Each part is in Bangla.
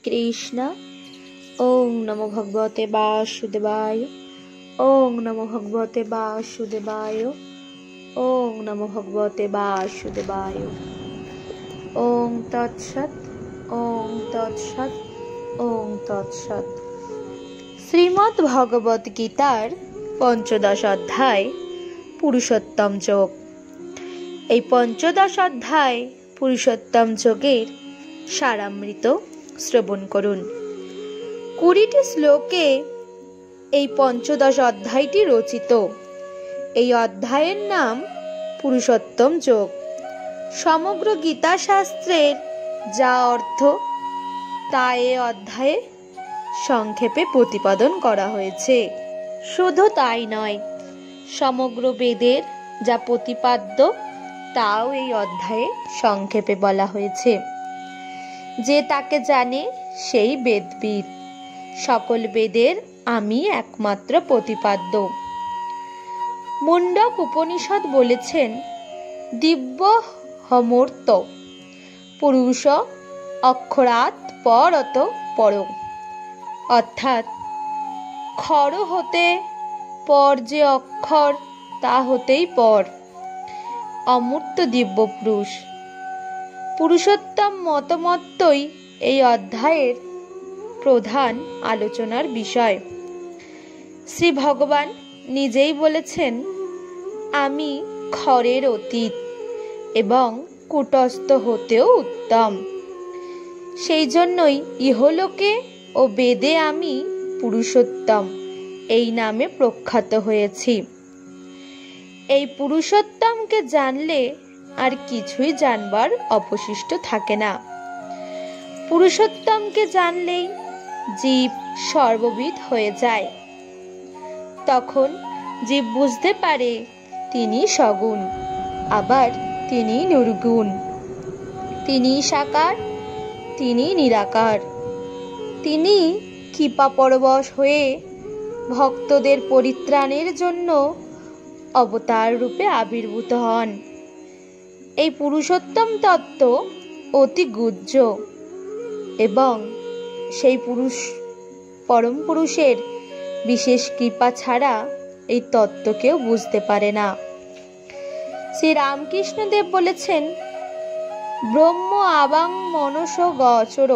কৃষ্ণ। ওং নমো ভগবতে বাসুদেবায়। ওং নমো ভগবতে বাসুদেবায়। ওং নমো ভগবতে বাসুদেবায়। ওং তৎসৎ। ওং তৎসৎ। ওং তৎসৎ। শ্রীমদ্ ভগবত গীতার পঞ্চদশ অধ্যায় পুরুষোত্তম যোগ। এই পঞ্চদশ অধ্যায় পুরুষোত্তম যোগের সারামৃত শ্রবণ করুন। 20টি শ্লোকে এই পঞ্চদশ অধ্যায়টি রচিত। এই অধ্যায়ের নাম পুরুষোত্তম যোগ। সমগ্র গীতা শাস্ত্রের যা অর্থ তা এ অধ্যায়ে সংক্ষেপে প্রতিপাদন করা হয়েছে। শুধু তাই নয়, সমগ্র বেদের যা প্রতিপাদ্য তাও এই অধ্যায়ে সংক্ষেপে বলা হয়েছে। যে তাকে জানে সেই বেদবিদ। সকল বেদের আমি একমাত্র প্রতিপাদ্য। মুন্ডক উপনিষদ বলেছেন, দিব্য হমূর্ত পুরুষ অক্ষরাৎ পরত পর, অর্থাৎ ক্ষর হতে পর যে অক্ষর তা হতেই পর, অমূর্ত দিব্য পুরুষ। পুরুষোত্তম মতমত্বই এই অধ্যায়ের প্রধান আলোচনার বিষয়। শ্রী ভগবান নিজেই বলেছেন, আমি ক্ষরের অতীত এবং কূটস্থ হতেও উত্তম। সেই জন্যই ইহলোকে ও বেদে আমি পুরুষোত্তম এই নামে প্রখ্যাত হয়েছি। এই পুরুষোত্তমকে জানলে আর কিছুই জানবার অবশিষ্ট থাকে না। পুরুষোত্তমকে জানলেই জীব সর্ববিদ হয়ে যায়। তখন জীব বুঝতে পারে তিনি সগুণ, আবার তিনি নির্গুণ, তিনি সাকার, তিনি নিরাকার। তিনি কৃপাপরবশ হয়ে ভক্তদের পরিত্রাণের জন্য অবতার রূপে আবির্ভূত হন। এই পুরুষোত্তম তত্ত্ব অতি গুহ্য এবং সেই পরম পুরুষের বিশেষ কৃপা ছাড়া এই তত্ত্ব কেউ বুঝতে পারে না। শ্রী রামকৃষ্ণদেব বলেছেন, ব্রহ্ম আবাং মনস গচর।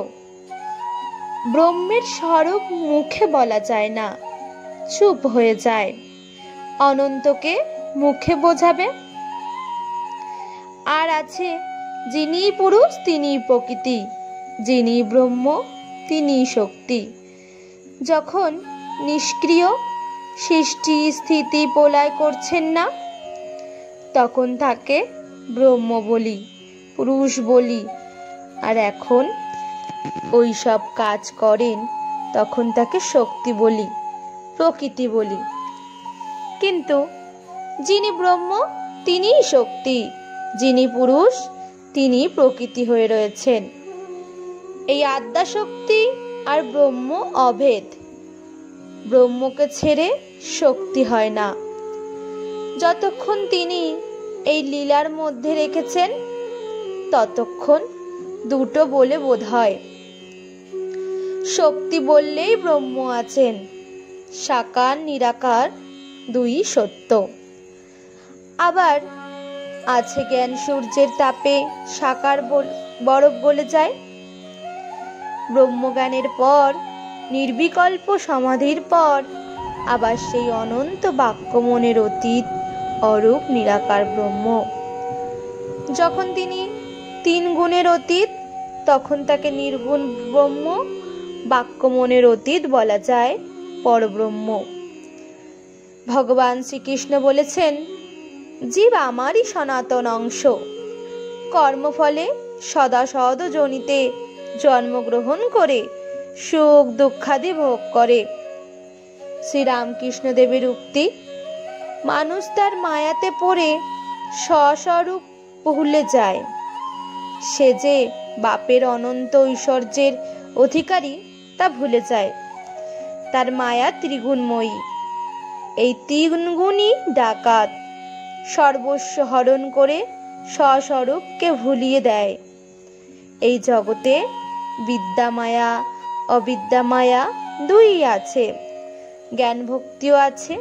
ব্রহ্মের স্বরূপ মুখে বলা যায় না, চুপ হয়ে যায়। অনন্তকে মুখে বোঝাবে? আর আছে, যিনি পুরুষ তিনি প্রকৃতি, যিনি ব্রহ্ম তিনি শক্তি। যখন নিষ্ক্রিয় সৃষ্টি স্থিতি প্রলয় করছেন না, তখন তাকে ব্রহ্ম বলি, পুরুষ বলি। আর এখন ওই সব কাজ করেন, তখন তাকে শক্তি বলি, প্রকৃতি বলি। কিন্তু যিনি ব্রহ্ম তিনিই শক্তি, যিনি পুরুষ তিনি প্রকৃতি হয়ে রয়েছেন। এই আদ্যাশক্তি আর ব্রহ্ম অভেদ। ব্রহ্মকে ছেড়ে শক্তি হয় না। যতক্ষণ তিনি এই লীলার মধ্যে রেখেছেন ততক্ষণ দুটো বলে বোধ হয়। শক্তি বললেই ব্রহ্ম আছেন, সাকার নিরাকার দুই সত্য। আবার আছে জ্ঞান সূর্যের তাপে সাকার বরফ গলে যায়। ব্রহ্মজ্ঞানের পর, নির্বিকল্প সমাধির পর আবার সেই অনন্ত বাক্য মনের অতীত অরূপ নিরাকার ব্রহ্ম। যখন তিনি 3 গুণের অতীত, তখন তাকে নির্গুণ ব্রহ্ম, বাক্য মনের অতীত বলা যায় পরব্রহ্ম। ভগবান শ্রীকৃষ্ণ বলেছেন, জীব আমারই সনাতন অংশ। কর্মফলে সদা সদ জনিতে জন্মগ্রহণ করে সুখ দুঃখাদি ভোগ করে। শ্রীরামকৃষ্ণদেবের উক্তি, মানুষ তার মায়াতে পড়ে স্বস্বরূপ ভুলে যায়। সে যে বাপের অনন্ত ঐশ্বর্যের অধিকারী তা ভুলে যায়। তার মায়া ত্রিগুণময়ী। এই 3 গুণই ডাকাত, সর্বস্ব হরণ করে স্বস্বরূপকে ভুলিয়ে দেয়। এই জগতে বিদ্যামায়া অবিদ্যামায়া দুই আছে, জ্ঞান ভক্তিও আছে,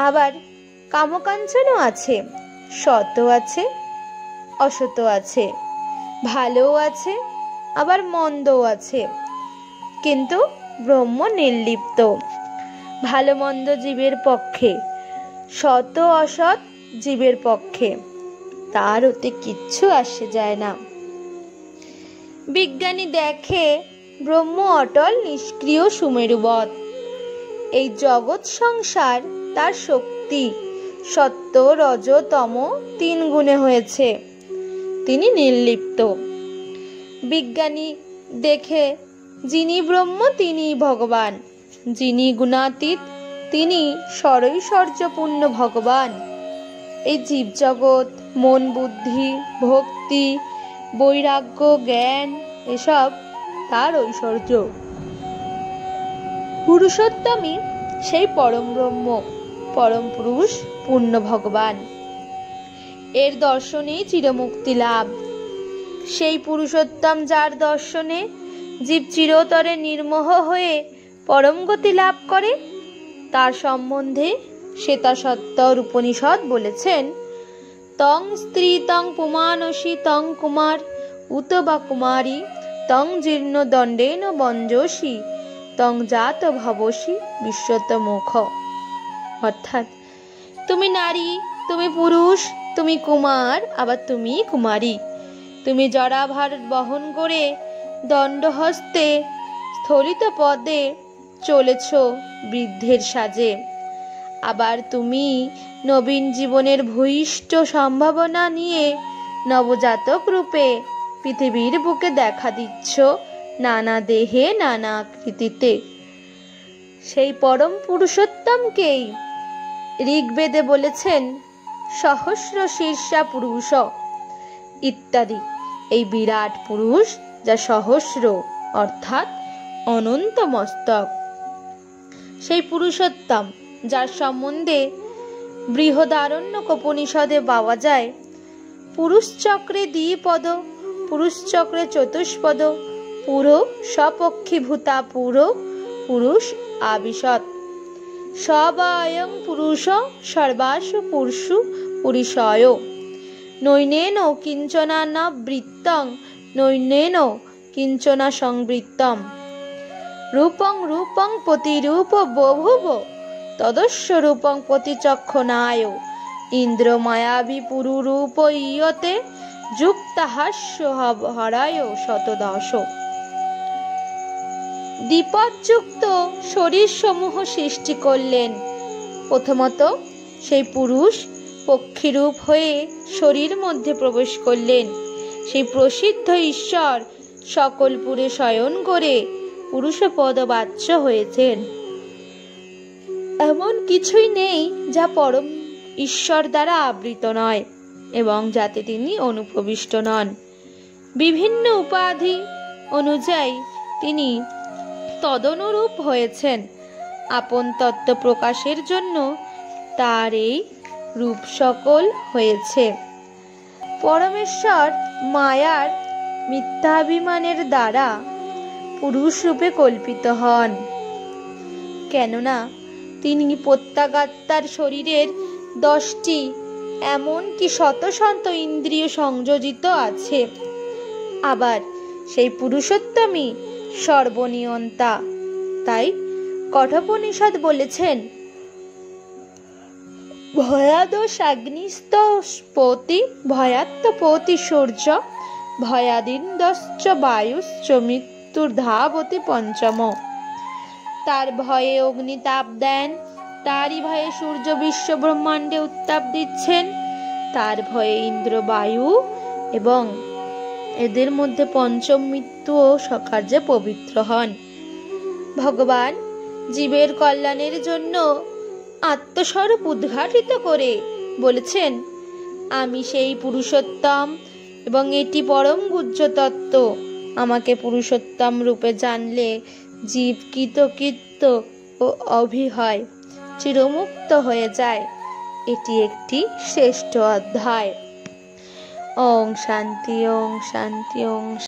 আবার কামকাঞ্চনও আছে, সৎও আছে অসৎও আছে, ভালোও আছে আবার মন্দও আছে। কিন্তু ব্রহ্ম নির্লিপ্ত, ভালো মন্দ জীবের পক্ষে, সৎ অসৎ জীবের পক্ষে, তার ওতে কিচ্ছু আসে যায় না। বিজ্ঞানী দেখে ব্রহ্ম অটল নিষ্ক্রিয় সুমেরুবৎ। এই জগৎ সংসার তার শক্তি সত্য রজ তম 3 গুণে হয়েছে, তিনি নির্লিপ্ত। বিজ্ঞানী দেখে যিনি ব্রহ্ম তিনি ভগবান, যিনি গুণাতীত তিনি সরৈশ্বর্যপূর্ণ ভগবান। এই জীবজগৎ, মন বুদ্ধি ভক্তি বৈরাগ্য জ্ঞান এসব তার ঐশ্বর্য। পুরুষোত্তমই সেই পরম ব্রহ্ম, পরম পুরুষ, পূর্ণ ভগবান। এর দর্শনেই চিরমুক্তি লাভ। সেই পুরুষোত্তম যার দর্শনে জীব চিরতরে নির্মোহ হয়ে পরম গতি লাভ করে, তার সম্বন্ধে শ্বেতাসত্তর উপনিষদ বলেছেন, তং স্ত্রী তং পুমানসি তং কুমার উত বা কুমারী তং জীর্ণ দণ্ডেন বঞ্জসি তং জাত ভবসি বিশ্বত মুখ। অর্থাৎ তুমি নারী, তুমি পুরুষ, তুমি কুমার, আবার তুমি কুমারী, তুমি জরাভার বহন করে দণ্ডহস্তে স্থলিত পদে চলেছ বৃদ্ধের সাজে। আবার তুমি নবীন জীবনের ভূয়িষ্ঠ সম্ভাবনা নিয়ে নবজাতক রূপে পৃথিবীর বুকে দেখা দিচ্ছ নানা দেহে নানা আকৃতিতে। সেই পরম পুরুষোত্তমকেই ঋগ্বেদে বলেছেন সহস্র শীর্ষা পুরুষ ইত্যাদি। এই বিরাট পুরুষ যা সহস্র অর্থাৎ অনন্ত মস্তক, সেই পুরুষোত্তম যার সম্বন্ধে বৃহদারণ্যক উপনিষদে পাওয়া যায় পুরুষ চক্রে দ্বিপদ, পুরুষ চক্রে চতুষ্পদ, পুরো স্বপক্ষীভূতা পুরো পুরুষ আবিশৎ সবায়ং পুরুষ সর্বাসু পুরুষু পুরুষয় নৈনেন কিঞ্চনা ন বৃত্তং নৈনেন কিঞ্চনা সংবৃত্তম রূপং রূপং প্রতিরূপ বভুব তদস্য রূপং প্রতিচক্ষণায় ইন্দ্রমায়াবি পুরুরূপ ইয়তে যুক্তাহাস্য হরায় শতদশ। দ্বিপদযুক্ত শরীর সমূহ সৃষ্টি করলেন। প্রথমত সেই পুরুষ পক্ষীরূপ হয়ে শরীর মধ্যে প্রবেশ করলেন। সেই প্রসিদ্ধ ঈশ্বর সকল পুরে শয়ন করে পুরুষপদবাচ্য হয়েছেন। এমন কিছুই নেই যা পরম ঈশ্বর দ্বারা আবৃত নয় এবং যাতে তিনি অনুপ্রবিষ্ট নন। বিভিন্ন উপাধি অনুযায়ী তিনি তদনুরূপ হয়েছেন। আপন তত্ত্ব প্রকাশের জন্য তার এই রূপ সকল হয়েছে। পরমেশ্বর মায়ার মিথ্যাভিমানের দ্বারা পুরুষ রূপে কল্পিত হন, কেননা তিনি প্রত্যাগাত্মার শরীরের 10টি এমনকি শত শত ইন্দ্রিয় সংযোজিত আছে। আবার সেই পুরুষোত্তমই সর্বনিয়ন্তা। তাই কঠোপনিষদ বলেছেন ভয়াদশাগ্নিস্তপতি ভয়াত্তপতি সূর্য ভয়াদিন্দশ্চ বায়ুশ্চ মৃত্যুর্ধাবতি পঞ্চম। তার ভয়ে অগ্নি তাপ দেন, তারই ভয়ে সূর্য বিশ্ব ব্রহ্মাণ্ডে উত্তাপ দিচ্ছেন, তার ভয়ে ইন্দ্র বায়ু এবং এদের মধ্যে পঞ্চম মৃত্যু ও সকার্যে পবিত্র হন। ভগবান জীবের কল্যাণের জন্য আত্মস্বরূপ উদ্ঘাটিত করে বলেছেন, আমি সেই পুরুষোত্তম এবং এটি পরম গুহ্য তত্ত্ব। আমাকে পুরুষোত্তম রূপে জানলে জীব কৃতকৃত্য ও অভিহয় চিরমুক্ত হয়ে যায়। এটি একটি শ্রেষ্ঠ অধ্যায়। ওং শান্তি ওং শান্তি ওং।